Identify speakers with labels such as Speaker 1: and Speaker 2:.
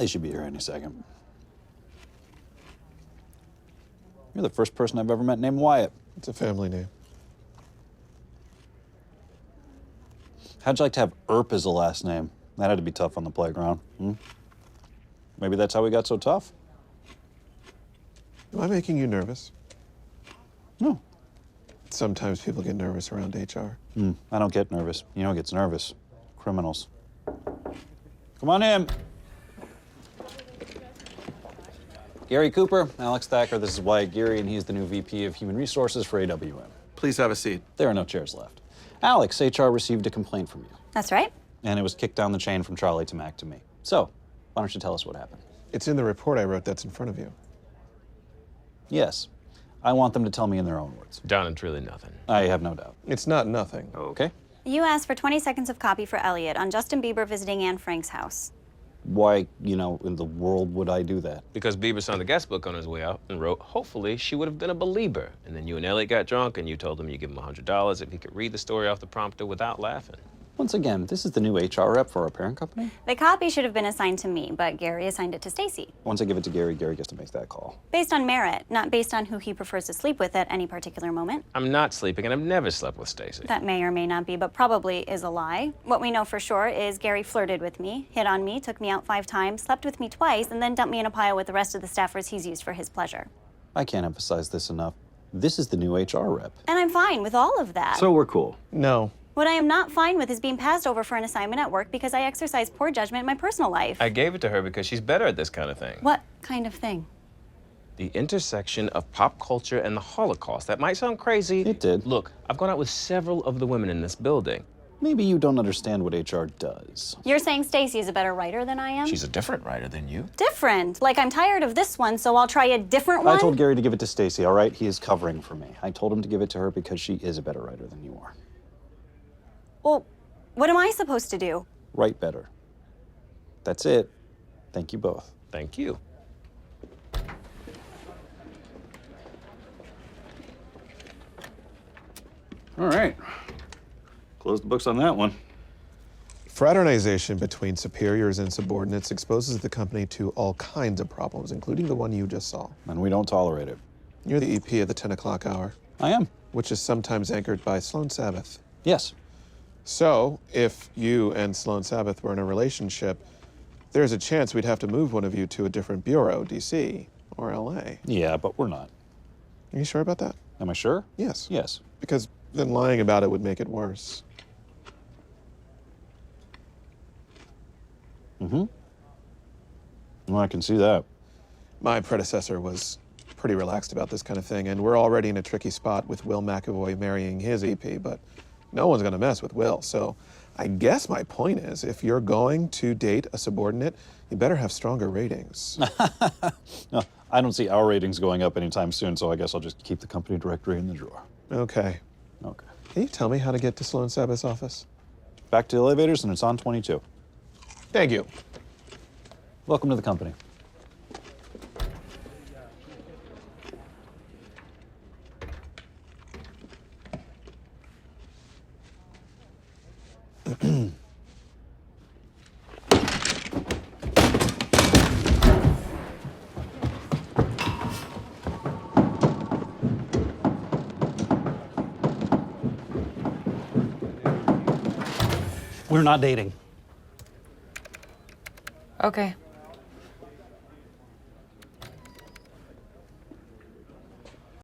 Speaker 1: They should be here any second. You're the first person I've ever met named Wyatt.
Speaker 2: It's a family name.
Speaker 1: How'd you like to have Earp as a last name? That had to be tough on the playground. Maybe that's how we got so tough.
Speaker 2: Am I making you nervous?
Speaker 1: No.
Speaker 2: Sometimes people get nervous around HR.
Speaker 1: I don't get nervous. You know who gets nervous? Criminals. Come on in. Gary Cooper, Alex Thacker, this is Wyatt Geary, and he's the new VP of Human Resources for AWM.
Speaker 3: Please have a seat.
Speaker 1: There are no chairs left. Alex, HR received a complaint from you.
Speaker 4: That's right.
Speaker 1: And it was kicked down the chain from Charlie to Mac to me. So, why don't you tell us what happened?
Speaker 2: It's in the report I wrote that's in front of you.
Speaker 1: Yes. I want them to tell me in their own words.
Speaker 5: Down and truly nothing.
Speaker 1: I have no doubt.
Speaker 2: It's not nothing.
Speaker 1: Okay.
Speaker 4: You asked for 20 seconds of copy for Elliot on Justin Bieber visiting Anne Frank's house.
Speaker 1: Why, in the world would I do that?
Speaker 5: Because Bieber signed the guest book on his way out and wrote, hopefully she would have been a believer. And then you and Elliot got drunk and you told him you give him $100 if he could read the story off the prompter without laughing.
Speaker 1: Once again, this is the new HR rep for our parent company.
Speaker 4: The copy should have been assigned to me, but Gary assigned it to Stacy.
Speaker 1: Once I give it to Gary, Gary gets to make that call.
Speaker 4: Based on merit, not based on who he prefers to sleep with at any particular moment.
Speaker 5: I'm not sleeping and I've never slept with Stacy.
Speaker 4: That may or may not be, but probably is a lie. What we know for sure is Gary flirted with me, hit on me, took me out 5 times, slept with me twice, and then dumped me in a pile with the rest of the staffers he's used for his pleasure.
Speaker 1: I can't emphasize this enough. This is the new HR rep.
Speaker 4: And I'm fine with all of that.
Speaker 1: So we're cool.
Speaker 2: No.
Speaker 4: What I am not fine with is being passed over for an assignment at work because I exercise poor judgment in my personal life.
Speaker 5: I gave it to her because she's better at this kind of thing.
Speaker 4: What kind of thing?
Speaker 5: The intersection of pop culture and the Holocaust. That might sound crazy.
Speaker 1: It did.
Speaker 5: Look, I've gone out with several of the women in this building.
Speaker 1: Maybe you don't understand what HR does.
Speaker 4: You're saying Stacy is a better writer than I am?
Speaker 5: She's a different writer than you.
Speaker 4: Different. Like I'm tired of this one, so I'll try a different one?
Speaker 1: I told Gary to give it to Stacy, all right? He is covering for me. I told him to give it to her because she is a better writer than you are.
Speaker 4: Well, what am I supposed to do?
Speaker 1: Write better. That's it. Thank you both.
Speaker 5: Thank you.
Speaker 1: All right. Close the books on that one.
Speaker 2: Fraternization between superiors and subordinates exposes the company to all kinds of problems, including the one you just saw.
Speaker 1: And we don't tolerate it.
Speaker 2: You're the EP of the 10 o'clock hour,
Speaker 1: I am.
Speaker 2: which is sometimes anchored by Sloan Sabbath.
Speaker 1: Yes.
Speaker 2: So, if you and Sloan Sabbath were in a relationship, there's a chance we'd have to move one of you to a different bureau, DC or LA.
Speaker 1: Yeah, but we're not.
Speaker 2: Are you sure about that?
Speaker 1: Am I sure?
Speaker 2: Yes.
Speaker 1: Yes.
Speaker 2: Because then lying about it would make it worse.
Speaker 1: Well, I can see that.
Speaker 2: My predecessor was pretty relaxed about this kind of thing, and we're already in a tricky spot with Will McAvoy marrying his EP, but no one's gonna mess with Will. So I guess my point is, if you're going to date a subordinate, you better have stronger ratings.
Speaker 1: No, I don't see our ratings going up anytime soon, so I guess I'll just keep the company directory in the drawer.
Speaker 2: Okay.
Speaker 1: Okay.
Speaker 2: Can you tell me how to get to Sloan Sabbath's office?
Speaker 1: Back to the elevators, and it's on 22.
Speaker 2: Thank you.
Speaker 1: Welcome to the company.
Speaker 6: We're not dating.
Speaker 7: Okay.